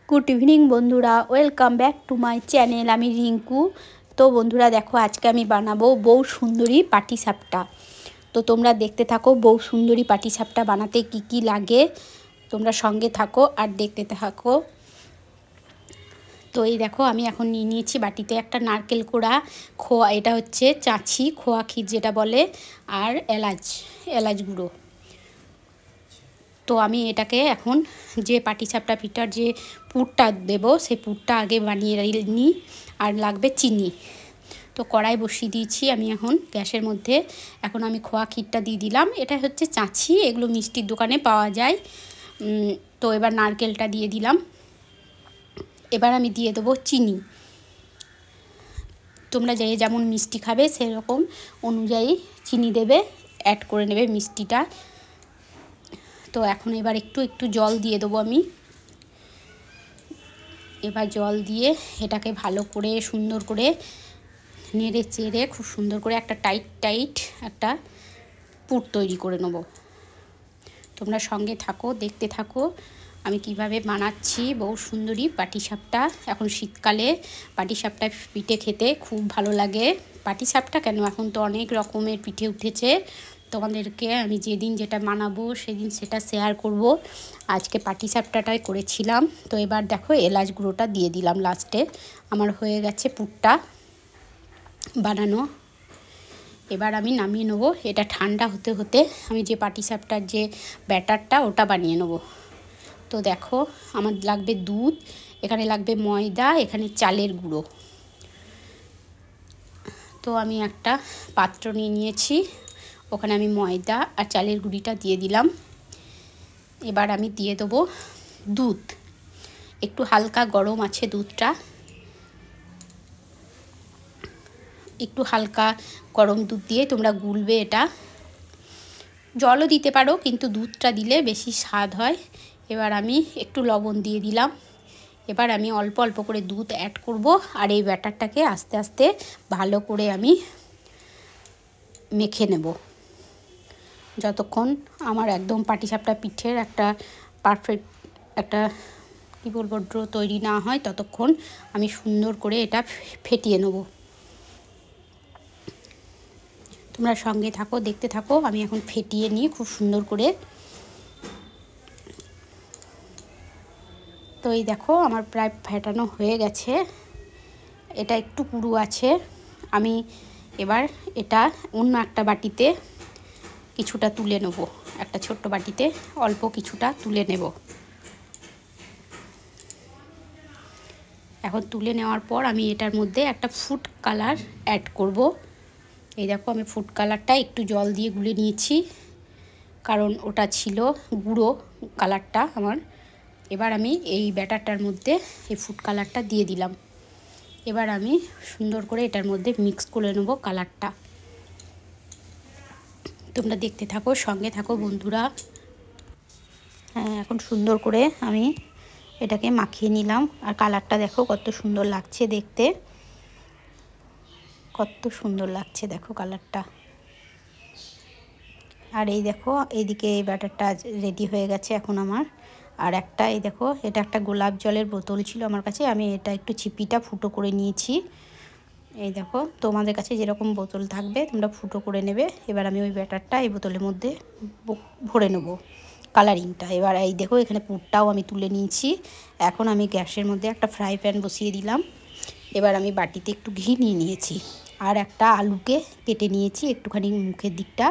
Good evening বন্ধুরা, welcome back to my channel. আমি রিঙ্কু। তো বন্ধুরা দেখো, আজকে আমি বানাবো বউ সুন্দরী পাটিসাপটা। তো তোমরা দেখতে থাকো বউ সুন্দরী পাটিসাপটা বানাতে কি কি লাগে, তোমরা সঙ্গে থাকো আর দেখতে থাকো। তো এই দেখো, আমি এখন নিয়ে নিয়েছি বাটিতে একটা নারকেল কোড়া, খোয়া, এটা হচ্ছে চাঁছি, খোয়া ক্ষীর যেটা বলে, আর এলাচ গুঁড়ো। তো আমি এটাকে এখন যে পাটিসাপটা পিঠার যে পুরটা দেব, সেই পুরটা আগে বানিয়ে নিই। আর লাগবে চিনি। তো কড়াই বসিয়ে দিয়েছি আমি এখন গ্যাসের মধ্যে। এখন আমি খোয়া ক্ষীরটা দিয়ে দিলাম। এটা হচ্ছে চাঁছি, এগুলো মিষ্টির দোকানে পাওয়া যায়। তো এবার নারকেলটা দিয়ে দিলাম। এবার আমি দিয়ে দেবো চিনি। তোমরা যে যেমন মিষ্টি খাবে সেরকম অনুযায়ী চিনি দেবে, অ্যাড করে নেবে মিষ্টিটা। তো এখন এবার একটু জল দিয়ে দেবো আমি। এবার জল দিয়ে এটাকে ভালো করে সুন্দর করে নেড়ে চেড়ে খুব সুন্দর করে একটা টাইট একটা পুর তৈরি করে নেব। তোমরা সঙ্গে থাকো, দেখতে থাকো আমি কিভাবে বানাচ্ছি বউ সুন্দরী পাটিসাপটা। এখন শীতকালে পাটিসাপটা পিঠে খেতে খুব ভালো লাগে। পাটিসাপটা কেন, এখন তো অনেক রকমের পিঠে উঠেছে। তোমাদেরকে আমি যেদিন যেটা বানাবো সেদিন সেটা শেয়ার করব। আজকে পাটিসাপটাটাই করেছিলাম। তো এবার দেখো, এলাচ গুঁড়োটা দিয়ে দিলাম লাস্টে। আমার হয়ে গেছে পুরটা বানানো। এবার আমি নামিয়ে নেবো। এটা ঠান্ডা হতে হতে আমি যে পাটিসাপটার যে ব্যাটারটা ওটা বানিয়ে নেবো। তো দেখো, আমার লাগবে দুধ, এখানে লাগবে ময়দা, এখানে চালের গুঁড়ো। তো আমি একটা পাত্র নিয়ে নিয়েছি, ওখানে আমি ময়দা আর চালের গুঁড়িটা দিয়ে দিলাম। এবার আমি দিয়ে দেবো দুধ। একটু হালকা গরম আছে দুধটা, একটু হালকা গরম দুধ দিয়ে তোমরা গুলবে এটা। জলও দিতে পারো, কিন্তু দুধটা দিলে বেশি স্বাদ হয়। এবার আমি একটু লবণ দিয়ে দিলাম। এবার আমি অল্প অল্প করে দুধ অ্যাড করব, আর এই ব্যাটারটাকে আস্তে আস্তে ভালো করে আমি মেখে নেব, যতক্ষণ আমার একদম পাটিসাপটা পিঠের একটা পারফেক্ট একটা কী বলবো ড্রো তৈরি না হয়, ততক্ষণ আমি সুন্দর করে এটা ফেটিয়ে নেব। তোমরা সঙ্গে থাকো, দেখতে থাকো আমি এখন ফেটিয়ে নিই খুব সুন্দর করে। তো এই দেখো, আমার প্রায় ফেটানো হয়ে গেছে। এটা একটু পুরু আছে। আমি এবার এটা অন্য একটা বাটিতে কিছুটা তুলে নেব, একটা ছোট্ট বাটিতে অল্প কিছুটা তুলে নেব। এখন তুলে নেওয়ার পর আমি এটার মধ্যে একটা ফুড কালার অ্যাড করব। এই দেখো, আমি ফুড কালারটা একটু জল দিয়ে গুলে নিয়েছি, কারণ ওটা ছিল গুঁড়ো কালারটা আমার। এবার আমি এই ব্যাটারটার মধ্যে এই ফুড কালারটা দিয়ে দিলাম। এবার আমি সুন্দর করে এটার মধ্যে মিক্স করে নেব কালারটা। তোমরা দেখতে থাকো, সঙ্গে থাকো বন্ধুরা। হ্যাঁ, এখন সুন্দর করে আমি এটাকে মাখিয়ে নিলাম। আর কালারটা দেখো কত সুন্দর লাগছে দেখতে, কত সুন্দর লাগছে দেখো কালারটা। আর এই দেখো, এইদিকে এই ব্যাটারটা রেডি হয়ে গেছে এখন আমার। আর একটা এই দেখো, এটা একটা গোলাপ জলের বোতল ছিল আমার কাছে, আমি এটা একটু চিপিটা ফুটো করে নিয়েছি। এই দেখো, তোমাদের কাছে যেরকম বোতল থাকবে তোমরা ফুটো করে নেবে। এবার আমি ওই ব্যাটারটা এই বোতলের মধ্যে ভরে নেব কালারিংটা। এবার এই দেখো, এখানে পুরটাও আমি তুলে নিয়েছি। এখন আমি গ্যাসের মধ্যে একটা ফ্রাই প্যান বসিয়ে দিলাম। এবার আমি বাটিতে একটু ঘি নিয়ে নিয়েছি, আর একটা আলুকে কেটে নিয়েছি একটুখানি মুখের দিকটা।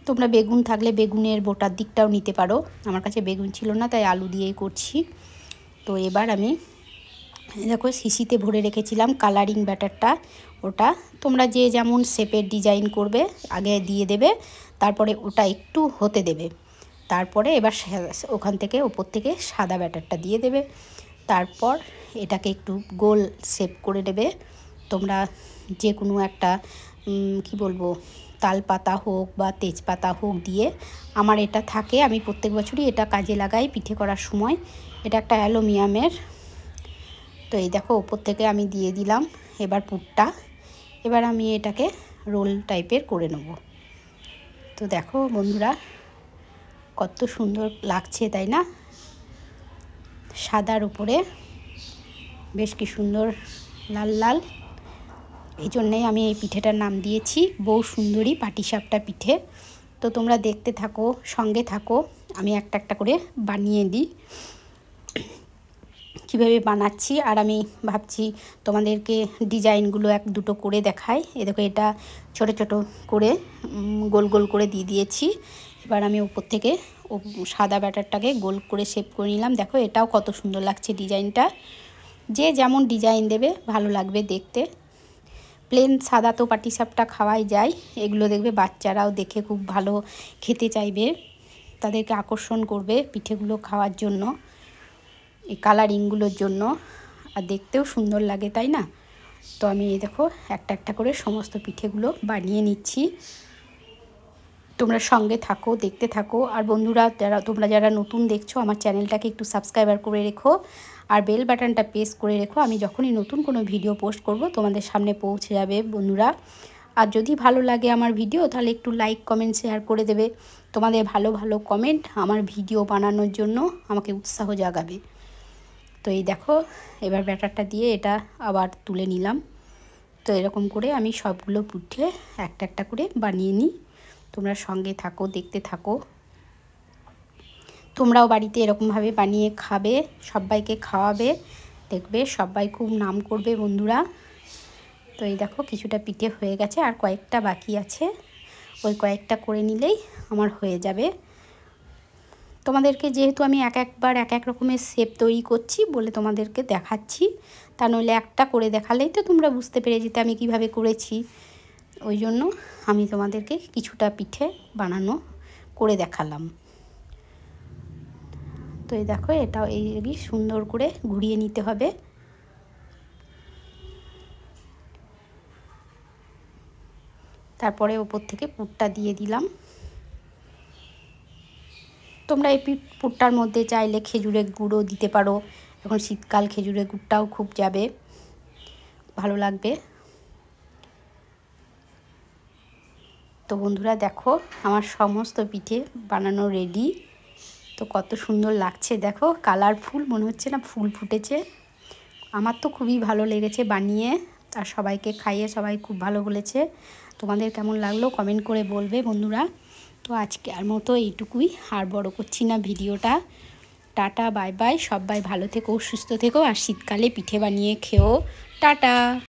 তোমরা বেগুন থাকলে বেগুনের বোটার দিকটাও নিতে পারো। আমার কাছে বেগুন ছিল না, তাই আলু দিয়েই করছি। তো এবার আমি দেখো শিশিতে ভরে রেখেছিলাম কালারিং ব্যাটারটা, ওটা তোমরা যে যেমন শেপের ডিজাইন করবে আগে দিয়ে দেবে, তারপরে ওটা একটু হতে দেবে। তারপরে এবার ওখান থেকে ওপর থেকে সাদা ব্যাটারটা দিয়ে দেবে। তারপর এটাকে একটু গোল শেপ করে নেবে। তোমরা যে কোনো একটা কি বলবো, তালপাতা হোক বা তেজপাতা হোক দিয়ে, আমার এটা থাকে, আমি প্রত্যেক বছরই এটা কাজে লাগাই পিঠে করার সময়। এটা একটা অ্যালুমিনিয়ামের। তো এই দেখো, ওপর থেকে আমি দিয়ে দিলাম এবার পুরটা। এবার আমি এটাকে রোল টাইপের করে নেব। তো দেখো বন্ধুরা, কত সুন্দর লাগছে তাই না? সাদার উপরে বেশ কি সুন্দর লাল লাল। এই জন্যেই আমি এই পিঠেটার নাম দিয়েছি বউ সুন্দরী পাটিসাপটা পিঠে। তো তোমরা দেখতে থাকো, সঙ্গে থাকো, আমি একটা একটা করে বানিয়ে দিই কীভাবে বানাচ্ছি। আর আমি ভাবছি তোমাদেরকে ডিজাইনগুলো এক দুটো করে দেখাই। এ দেখো, এটা ছোট ছোট করে গোল গোল করে দিয়ে দিয়েছি। এবার আমি উপর থেকে সাদা ব্যাটারটাকে গোল করে শেপ করে নিলাম। দেখো এটাও কত সুন্দর লাগছে ডিজাইনটা। যে যেমন ডিজাইন দেবে ভালো লাগবে দেখতে। প্লেন সাদা তো পাটিসাপটা খাওয়াই যায়, এগুলো দেখবে বাচ্চারাও দেখে খুব ভালো খেতে চাইবে, তাদেরকে আকর্ষণ করবে পিঠেগুলো খাওয়ার জন্য, এই কালারিংগুলোর জন্য, আর দেখতেও সুন্দর লাগে, তাই না? তো আমি এই দেখো একটা একটা করে সমস্ত পিঠেগুলো বানিয়ে নিচ্ছি। তোমরা সঙ্গে থাকো, দেখতে থাকো। আর বন্ধুরা, তোমরা যারা নতুন দেখছো আমার চ্যানেলটাকে একটু সাবস্ক্রাইবার করে রেখো আর বেল বাটনটা প্রেস করে রেখো। আমি যখনই নতুন কোনো ভিডিও পোস্ট করব তোমাদের সামনে পৌঁছে যাবে বন্ধুরা। আর যদি ভালো লাগে আমার ভিডিও তাহলে একটু লাইক কমেন্ট শেয়ার করে দেবে। তোমাদের ভালো ভালো কমেন্ট আমার ভিডিও বানানোর জন্য আমাকে উৎসাহ জাগাবে। তো এই দেখো, এবার ব্যাটারটা দিয়ে এটা আবার তুলে নিলাম। তো এরকম করে আমি সবগুলো পিঠে একটা একটা করে বানিয়ে নিই। তোমরা সঙ্গে থাকো, দেখতে থাকো। তোমরাও বাড়িতে এরকমভাবে বানিয়ে খাবে, সবাইকে খাওয়াবে, দেখবে সবাই খুব নাম করবে বন্ধুরা। তো এই দেখো কিছুটা পিঠে হয়ে গেছে, আর কয়েকটা বাকি আছে। ওই কয়েকটা করে নিলেই আমার হয়ে যাবে। তোমাদেরকে যেহেতু আমি একবার এক এক রকমের শেপ তৈরি করছি বলে তোমাদেরকে দেখাচ্ছি, তা নইলে একটা করে দেখালেই তো তোমরা বুঝতে পেরে যেতে আমি কিভাবে করেছি। ওই জন্য আমি তোমাদেরকে কিছুটা পিঠে বানানো করে দেখালাম। তো এই দেখো, এটাও এই সুন্দর করে ঘুরিয়ে নিতে হবে। তারপরে ওপর থেকে পুরটা দিয়ে দিলাম। তোমরা এই পুরটার মধ্যে চাইলে খেজুরের গুড়ও দিতে পারো। এখন শীতকাল, খেজুরের গুড়টাও খুব যাবে, ভালো লাগবে। তো বন্ধুরা দেখো, আমার সমস্ত পিঠে বানানো রেডি। তো কত সুন্দর লাগছে দেখো, কালারফুল, মনে হচ্ছে না ফুল ফুটেছে। আমার তো খুবই ভালো লেগেছে বানিয়ে, আর সবাইকে খাইয়ে সবাই খুব ভালো বলেছে। তোমাদের কেমন লাগলো কমেন্ট করে বলবে বন্ধুরা। তো আজকে আর মতো এইটুকুই, আর বড় করছি না ভিডিওটা। টাটা, বাই বাই, সবাই ভালো থেকো, সুস্থ থেকো, আর শীতকালে পিঠে বানিয়ে খেও। টাটা।